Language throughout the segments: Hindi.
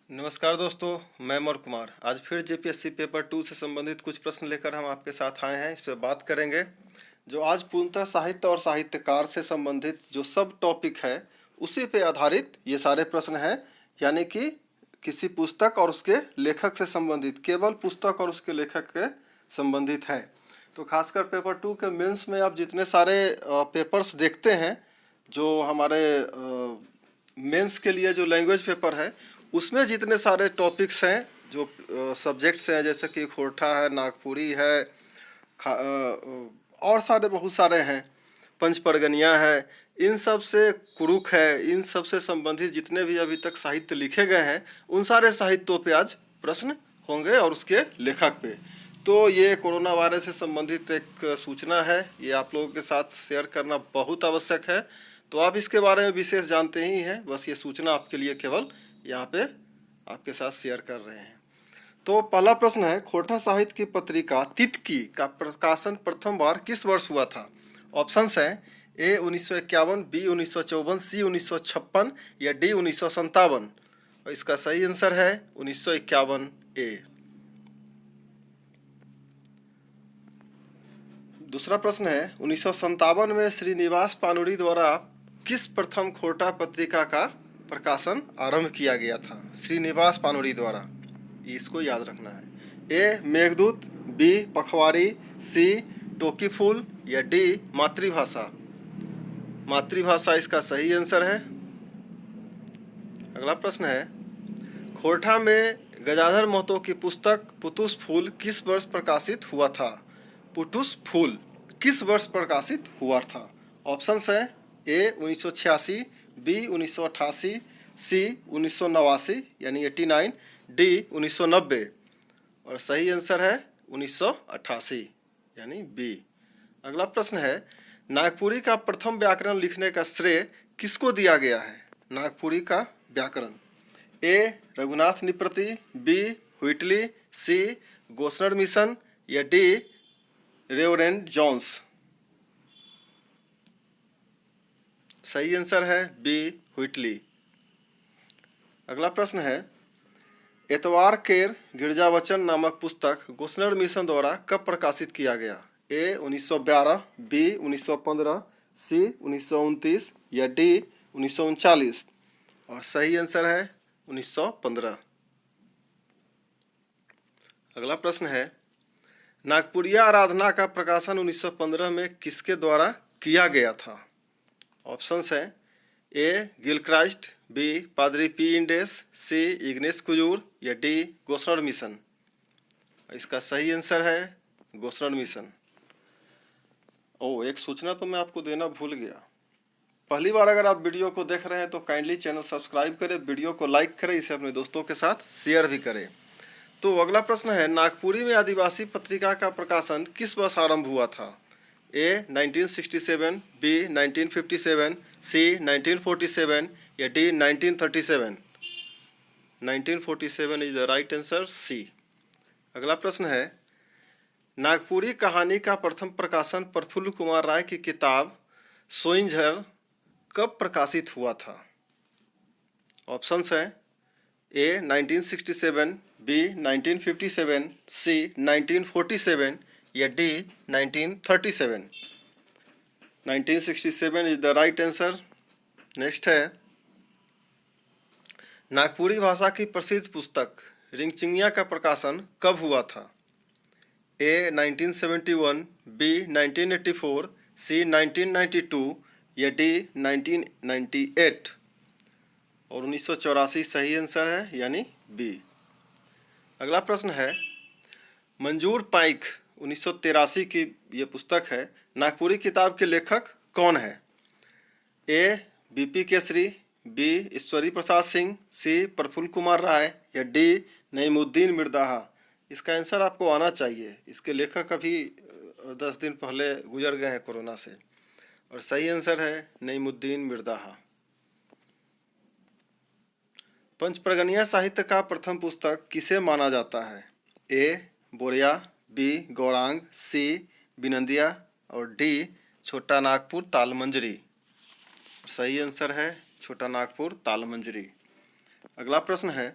नमस्कार दोस्तों, मैं अमर कुमार। आज फिर जेपीएससी पेपर 2 से संबंधित कुछ प्रश्न लेकर हम आपके साथ आए हैं। इस पर बात करेंगे। जो आज पूर्णतः साहित्य और साहित्यकार से संबंधित जो सब टॉपिक है उसी पे आधारित ये सारे प्रश्न हैं। यानी कि किसी पुस्तक और उसके लेखक से संबंधित, केवल पुस्तक और उसके लेखक के संबंधित है। तो खासकर पेपर 2 के मेंस में आप जितने सारे पेपर्स देखते हैं, जो हमारे मेंस के लिए जो लैंग्वेज पेपर है उसमें जितने सारे टॉपिक्स हैं, जो सब्जेक्ट्स हैं, जैसे कि खोरठा है, नागपुरी है, और सारे बहुत सारे हैं, पंचपरगनिया है, इन सब से कुरुख है, इन सब से संबंधित जितने भी अभी तक साहित्य लिखे गए हैं उन सारे साहित्यों पे आज प्रश्न होंगे और उसके लेखक पे। तो ये कोरोना वायरस से संबंधित एक सूचना है, ये आप लोगों के साथ शेयर करना बहुत आवश्यक है। तो आप इसके बारे में विशेष जानते ही हैं, बस ये सूचना आपके लिए केवल यहाँ पे आपके साथ शेयर कर रहे हैं। तो पहला प्रश्न है, खोरठा साहित्य की पत्रिका तितकी का प्रकाशन प्रथम बार किस वर्ष हुआ था? ऑप्शंस हैं ए 1951, बी 1954, सी 1956 या डी 1957। और इसका सही आंसर है 1951 ए। दूसरा प्रश्न है, 1957 में श्रीनिवास पानुरी द्वारा किस प्रथम खोरठा पत्रिका का प्रकाशन आरंभ किया गया था? श्रीनिवास पानुरी द्वारा, इसको याद रखना है। ए मेघदूत, बी पखवाड़ी, सी टोकी फूल या डी मातृभाषा। मातृभाषा इसका सही आंसर है। अगला प्रश्न है, खोरठा में गजाधर महतो की पुस्तक पुटुस फूल किस वर्ष प्रकाशित हुआ था? पुटुस फूल किस वर्ष प्रकाशित हुआ था? ऑप्शंस हैं ए 1986, बी 1988, सी 1989 यानी 89, डी 1990। और सही आंसर है 1988 यानी बी। अगला प्रश्न है, नागपुरी का प्रथम व्याकरण लिखने का श्रेय किसको दिया गया है? नागपुरी का व्याकरण, ए रघुनाथ निप्रति, बी व्हिटली, सी गोस्नर मिशन या डी रेवरेंड जॉन्स। सही आंसर है बी व्हिटली। अगला प्रश्न है, एतवार केर गिरजावचन नामक पुस्तक गोस्नर मिशन द्वारा कब प्रकाशित किया गया? ए 1912, बी 1915, सी 1929 या डी 1939। और सही आंसर है 1915। अगला प्रश्न है, नागपुरिया आराधना का प्रकाशन 1915 में किसके द्वारा किया गया था? ऑप्शंस हैं ए गिलक्राइस्ट, बी पादरी पी इंडेस, सी इग्नेस कुजूर या डी गोस्नर मिशन। इसका सही आंसर है गोस्नर मिशन। एक सूचना तो मैं आपको देना भूल गया। पहली बार अगर आप वीडियो को देख रहे हैं तो काइंडली चैनल सब्सक्राइब करें, वीडियो को लाइक करें, इसे अपने दोस्तों के साथ शेयर भी करें। तो अगला प्रश्न है, नागपुरी में आदिवासी पत्रिका का प्रकाशन किस वर्ष आरंभ हुआ था? ए 1967, बी 1957, सी 1947 या D 1937। 1947 is the right answer, C. अगला प्रश्न है, नागपुरी कहानी का प्रथम प्रकाशन प्रफुल्ल कुमार राय की किताब सोइंझर कब प्रकाशित हुआ था? ऑप्शंस हैं ए 1967, बी 1957, सी 1947 या D 1937। 1967 is the right answer. Next है, नागपुरी भाषा की प्रसिद्ध पुस्तक रिंगचिंगिया का प्रकाशन कब हुआ था? ए 1971, बी 1984, सी 1992 या डी 1998। और 1984 सही आंसर है यानी बी। अगला प्रश्न है, मंजूर पाइक 1983 की ये पुस्तक है, नागपुरी किताब के लेखक कौन है? ए बीपी केसरी, बी ईश्वरी प्रसाद सिंह, सी प्रफुल्ल कुमार राय या डी नईमुद्दीन मिर्दाहा। इसका आंसर आपको आना चाहिए। इसके लेखक अभी 10 दिन पहले गुजर गए हैं कोरोना से। और सही आंसर है नईमुद्दीन मिर्दाहा। पंचप्रगनिया साहित्य का प्रथम पुस्तक किसे माना जाता है? ए बोरिया, बी गौरांग, सी बिनंदिया और डी छोटा नागपुर तालमंजरी। सही आंसर है छोटा नागपुर तालमंजरी। अगला प्रश्न है,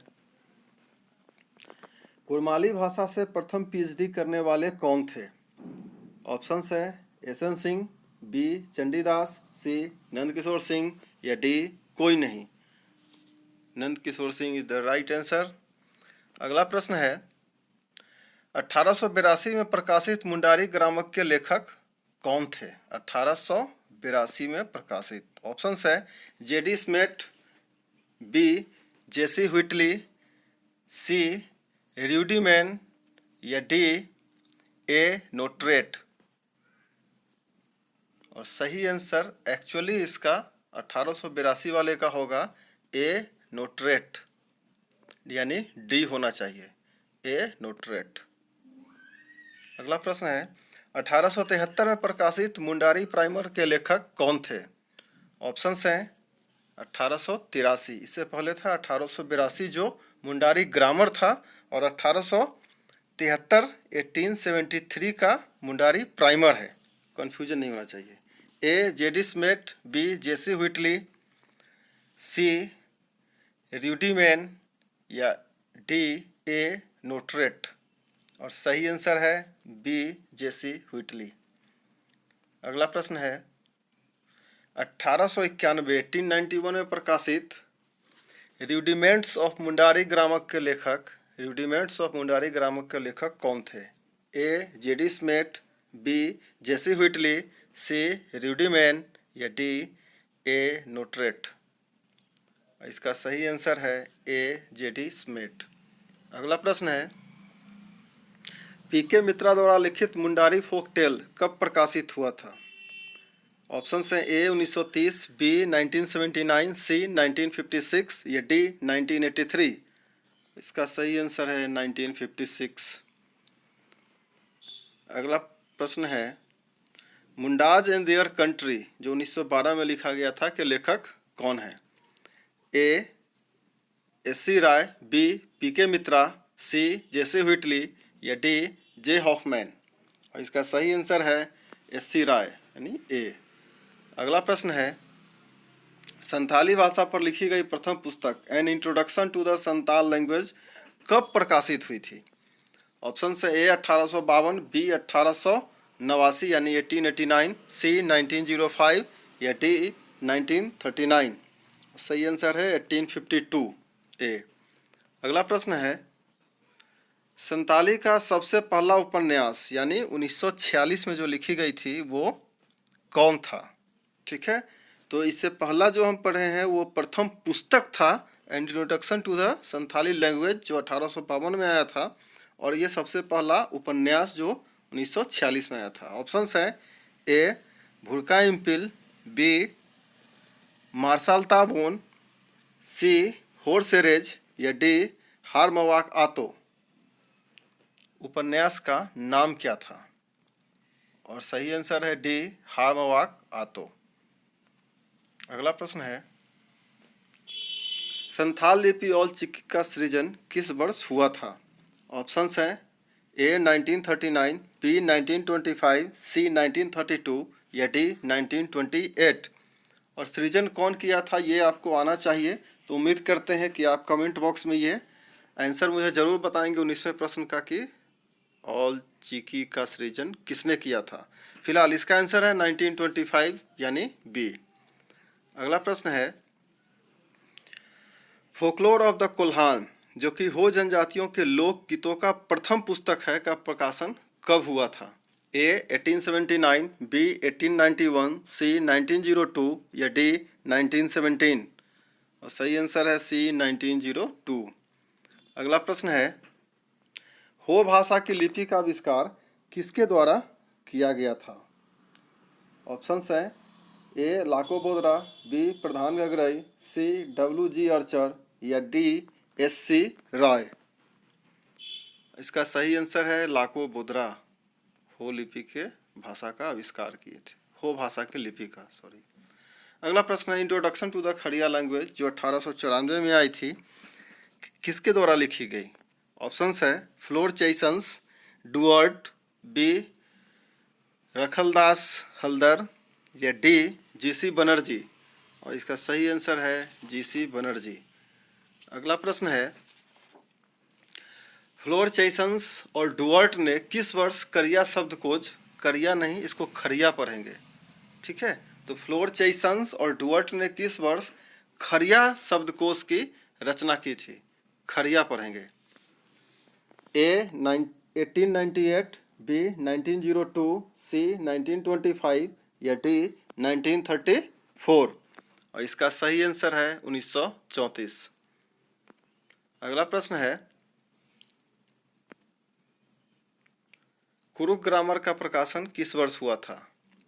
उर्माली भाषा से प्रथम पीएचडी करने वाले कौन थे? ऑप्शंस है SN Singh, B Chandidas, C Nandkishore Singh या डी कोई नहीं। Nandkishore Singh is the right answer. अगला प्रश्न है 1882 में प्रकाशित मुंडारी ग्रामक के लेखक कौन थे? 1882 में प्रकाशित। ऑप्शंस है जेडी स्मिथ, बी जेसी व्हिटली, सी र्यूडीमैन या डी ए नोट्रेट। और सही आंसर एक्चुअली इसका 1882 वाले का होगा ए नोट्रेट, यानी डी होना चाहिए, ए नोट्रेट। अगला प्रश्न है 1873 में प्रकाशित मुंडारी प्राइमर के लेखक कौन थे? ऑप्शंस हैं 1883, इससे पहले था 1882 जो मुंडारी ग्रामर था, और 1873 1873 का मुंडारी प्राइमर है, कंफ्यूजन नहीं होना चाहिए। ए जेडी स्मिथ, बी जेसी व्हिटली, सी र्यूडीमैन या डी ए नोट्रेट। और सही आंसर है बी जेसी व्हिटली। अगला प्रश्न है 1891 1891 में प्रकाशित रूडिमेंट्स ऑफ मुंडारी ग्रामक के लेखक कौन थे? ए जेडी स्मिथ, बी जेसी व्हिटली, सी र्यूडीमैन या डी ए नोट्रेट। इसका सही आंसर है ए जेडी स्मिथ। अगला प्रश्न है पीके मित्रा द्वारा लिखित मुंडारी फोक टेल कब प्रकाशित हुआ था? ऑप्शन हैं ए 1930, बी 1979, सी 1956 या डी 1983। इसका सही आंसर है 1956। अगला प्रश्न है मुंडाज एंड देयर कंट्री जो 1912 में लिखा गया था के लेखक कौन है? ए एस.सी. राय, बी पीके मित्रा, सी जेसी व्हिटली या डी जे हॉफमैन। और इसका सही आंसर है एस.सी. राय यानी ए। अगला प्रश्न है संथाली भाषा पर लिखी गई प्रथम पुस्तक an introduction to the Santal language कब प्रकाशित हुई थी? ऑप्शन है ए 1852, बी 1889 यानी 1889, सी 1905 या डी 1939। सही आंसर है 1852 ए। अगला प्रश्न है संताली का सबसे पहला उपन्यास यानी 1946 में जो लिखी गई थी वो कौन था? ठीक है, तो इससे पहला जो हम पढ़े हैं वो प्रथम पुस्तक था introduction to the Santhali language जो 1852 में आया था, और ये सबसे पहला उपन्यास जो 1946 में आया था। ऑप्शंस हैं ए भुरका इम्पिल, बी मार्शल ताबोन, सी होरसेरेज या डी हारमवाक आतो। उपन्यास का नाम क्या था? और सही आंसर है डी हारमवाक आतो। अगला प्रश्न है संथाल लिपि और चिकी का सृजन किस वर्ष हुआ था? ऑप्शंस हैं ए 1939, बी 1925, सी 1932 या डी 1928। और सृजन कौन किया था ये आपको आना चाहिए, तो उम्मीद करते हैं कि आप कमेंट बॉक्स में ये आंसर मुझे ज़रूर बताएंगे 19वें प्रश्न का कि ऑल चिकी का सृजन किसने किया था। फिलहाल इसका आंसर है 1925 यानी बी। अगला प्रश्न है फोकलोर ऑफ द कोल्हान जो कि हो जनजातियों के लोक गीतों का प्रथम पुस्तक है का प्रकाशन कब हुआ था? ए 1879, बी 1891, सी 1902 या डी 1917। और सही आंसर है सी 1902। अगला प्रश्न है हो भाषा की लिपि का आविष्कार किसके द्वारा किया गया था? ऑप्शंस हैं ए लाको बोदरा, बी प्रधान गगरई, सी डब्ल्यू.जी. आर्चर या डी एस.सी. रॉय। इसका सही आंसर है लाको बोदरा हो लिपि के भाषा का आविष्कार किए थे, हो भाषा की लिपि का, सॉरी। अगला प्रश्न है introduction to the Kharia language जो 1894 में आई थी किसके द्वारा लिखी गई? ऑप्शंस है फ्लोर चैसन्स, डुअर्ट, बी रखलदास हल्दर या डी जीसी बनर्जी। और इसका सही आंसर है जीसी बनर्जी। अगला प्रश्न है फ्लोरचेइसंस और डुअर्ट ने किस वर्ष करिया शब्दकोश, करिया नहीं इसको खरिया पढ़ेंगे, ठीक है, तो फ्लोरचेइसंस और डुअर्ट ने किस वर्ष खरिया शब्दकोश की रचना की थी, खरिया पढ़ेंगे। ए 1898, बी 1902, सी 1925 या डी 1934। और इसका सही आंसर है 1934। अगला प्रश्न है, कुरुक ग्रामर का प्रकाशन किस वर्ष हुआ था?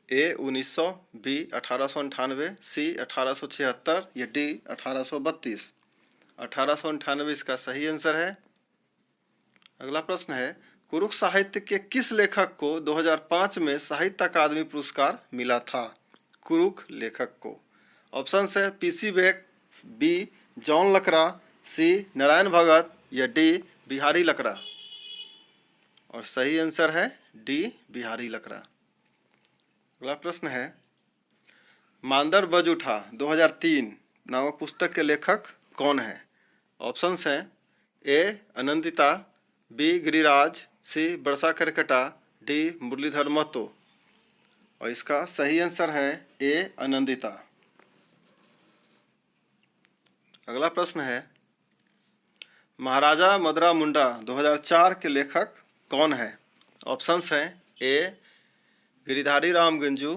ए 1900, बी 1898, सी 1876 या डी 1832। 1898 इसका सही आंसर है। अगला प्रश्न है, कुरुक साहित्य के किस लेखक को 2005 में साहित्य अकादमी पुरस्कार मिला था? कुरुक लेखक को ऑप्शन है पीसी बेक, बी जॉन लकड़ा, सी नारायण भगत या डी बिहारी लकड़ा। और सही आंसर है डी बिहारी लकड़ा। अगला प्रश्न है, मांदर बज उठा 2003 नामक पुस्तक के लेखक कौन है? ऑप्शंस हैं ए आनंदिता, बी गिरिराज, सी बरसा करकटा, डी मुरलीधर महतो। और इसका सही आंसर है ए आनंदिता। अगला प्रश्न है, महाराजा मदरा मुंडा 2004 के लेखक कौन है? ऑप्शंस हैं ए गिरिधारी राम गंजू,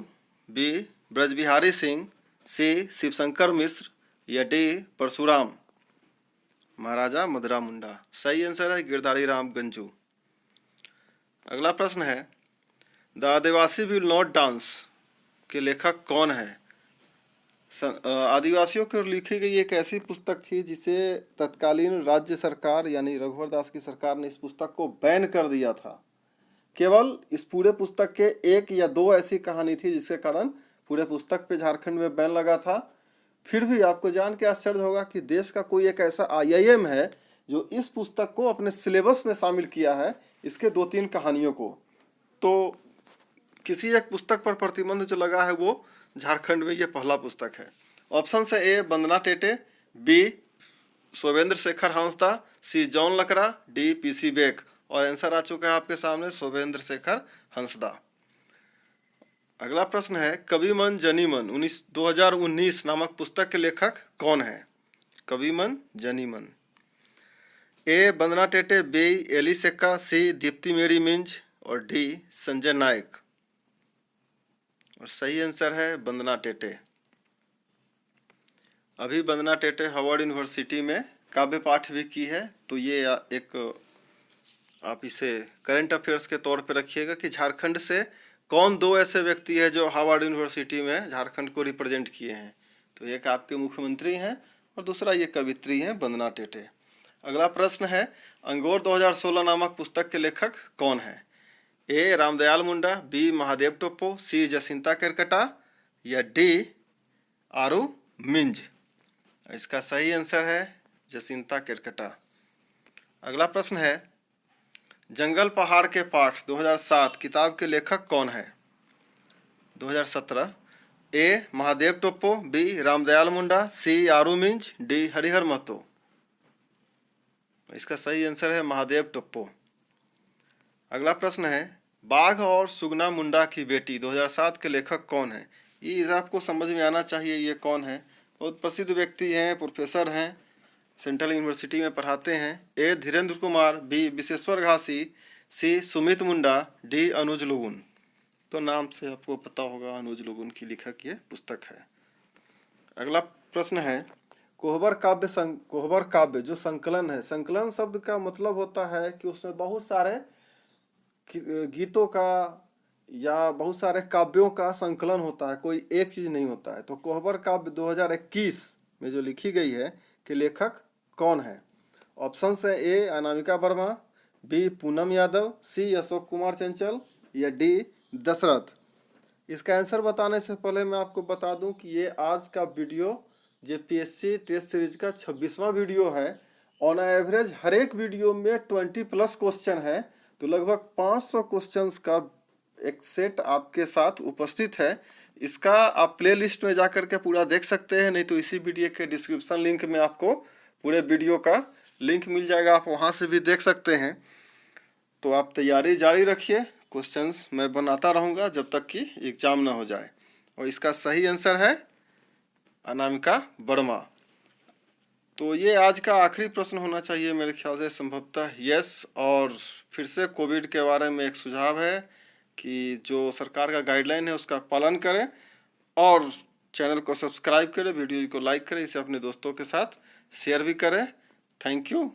बी ब्रजबिहारी सिंह, सी शिवशंकर मिश्र या डी परशुराम। महाराजा मदरा मुंडा सही आंसर है गिरधारी राम गंजू। अगला प्रश्न है, the Adivasi will not dance के लेखक कौन है? आदिवासियों की ओर लिखी गई एक ऐसी पुस्तक थी जिसे तत्कालीन राज्य सरकार यानी रघुवर दास की सरकार ने इस पुस्तक को बैन कर दिया था। केवल इस पूरे पुस्तक के एक या दो ऐसी कहानी थी जिसके कारण पूरे पुस्तक पे झारखंड में बैन लगा था। फिर भी आपको जान के आश्चर्य होगा कि देश का कोई एक ऐसा IIM है जो इस पुस्तक को अपने सिलेबस में शामिल किया है, इसके 2-3 कहानियों को। तो किसी एक पुस्तक पर प्रतिबंध जो लगा है वो झारखंड में ये पहला पुस्तक है। ऑप्शन है ए वंदना टेटे, बी शोभेंद्र शेखर हंसदा, सी जॉन लकड़ा, डी पीसी बेक। और आंसर आ चुका है आपके सामने शोभेंद्र शेखर हंसदा। अगला प्रश्न है, कवि मन जनी मन 2019 नामक पुस्तक के लेखक कौन है? कवि मन जनी मन। ए वंदना टेटे, बी एली सेक्का, सी दीप्ति मेरी मिंज और डी संजय नायक। और सही आंसर है वंदना टेटे। अभी वंदना टेटे हार्वर्ड यूनिवर्सिटी में काव्य पाठ भी की है, तो ये एक आप इसे करंट अफेयर्स के तौर पे रखिएगा कि झारखंड से कौन 2 ऐसे व्यक्ति हैं जो हार्वर्ड यूनिवर्सिटी में झारखंड को रिप्रेजेंट किए हैं। तो एक आपके मुख्यमंत्री हैं और दूसरा ये कवित्री हैं वंदना टेटे। अगला प्रश्न है, अंगोर 2016 नामक पुस्तक के लेखक कौन है? ए रामदयाल मुंडा, बी महादेव टोप्पो, सी जसिंता केरकटा या डी आरू मिंज। इसका सही आंसर है जसिंता केरकटा। अगला प्रश्न है, जंगल पहाड़ के पाठ 2007 किताब के लेखक कौन है? 2017 ए महादेव टोप्पो, बी रामदयाल मुंडा, सी आरू मिंज, डी हरिहर महतो। इसका सही आंसर है महादेव टोप्पो। अगला प्रश्न है, बाघ और सुगना मुंडा की बेटी 2007 के लेखक कौन है? ये आपको समझ में आना चाहिए ये कौन है। बहुत प्रसिद्ध व्यक्ति हैं, प्रोफेसर हैं, सेंट्रल यूनिवर्सिटी में पढ़ाते हैं। ए धीरेन्द्र कुमार, बी विशेश्वर घासी, सी सुमित मुंडा, डी अनुज लुगुन। तो नाम से आपको पता होगा अनुज लुगुन की लिखक ये पुस्तक है। अगला प्रश्न है, कोहबर काव्य जो संकलन है, संकलन शब्द का मतलब होता है कि उसमें बहुत सारे गीतों का या बहुत सारे काव्यों का संकलन होता है, कोई एक चीज नहीं होता है। तो कोहबर काव्य 2021 में जो लिखी गई है के लेखक कौन है? ऑप्शन है ए अनामिका वर्मा, बी पूनम यादव, सी अशोक कुमार चंचल या डी दशरथ। इसका आंसर बताने से पहले मैं आपको बता दूं कि ये आज का वीडियो JPSC टेस्ट सीरीज का 26वां वीडियो है। ऑन एवरेज हर एक वीडियो में 20+ क्वेश्चन है, तो लगभग 500 क्वेश्चंस का एक सेट आपके साथ उपस्थित है। इसका आप प्लेलिस्ट में जाकर के पूरा देख सकते हैं, नहीं तो इसी वीडियो के डिस्क्रिप्शन लिंक में आपको पूरे वीडियो का लिंक मिल जाएगा, आप वहाँ से भी देख सकते हैं। तो आप तैयारी जारी रखिए, क्वेश्चंस मैं बनाता रहूँगा जब तक कि एग्ज़ाम ना हो जाए। और इसका सही आंसर है अनामिका वर्मा। तो ये आज का आखिरी प्रश्न होना चाहिए मेरे ख्याल से, संभवतः यस। और फिर से कोविड के बारे में एक सुझाव है कि जो सरकार का गाइडलाइन है उसका पालन करें और चैनल को सब्सक्राइब करें, वीडियो को लाइक करें, इसे अपने दोस्तों के साथ शेयर भी करें। Thank you.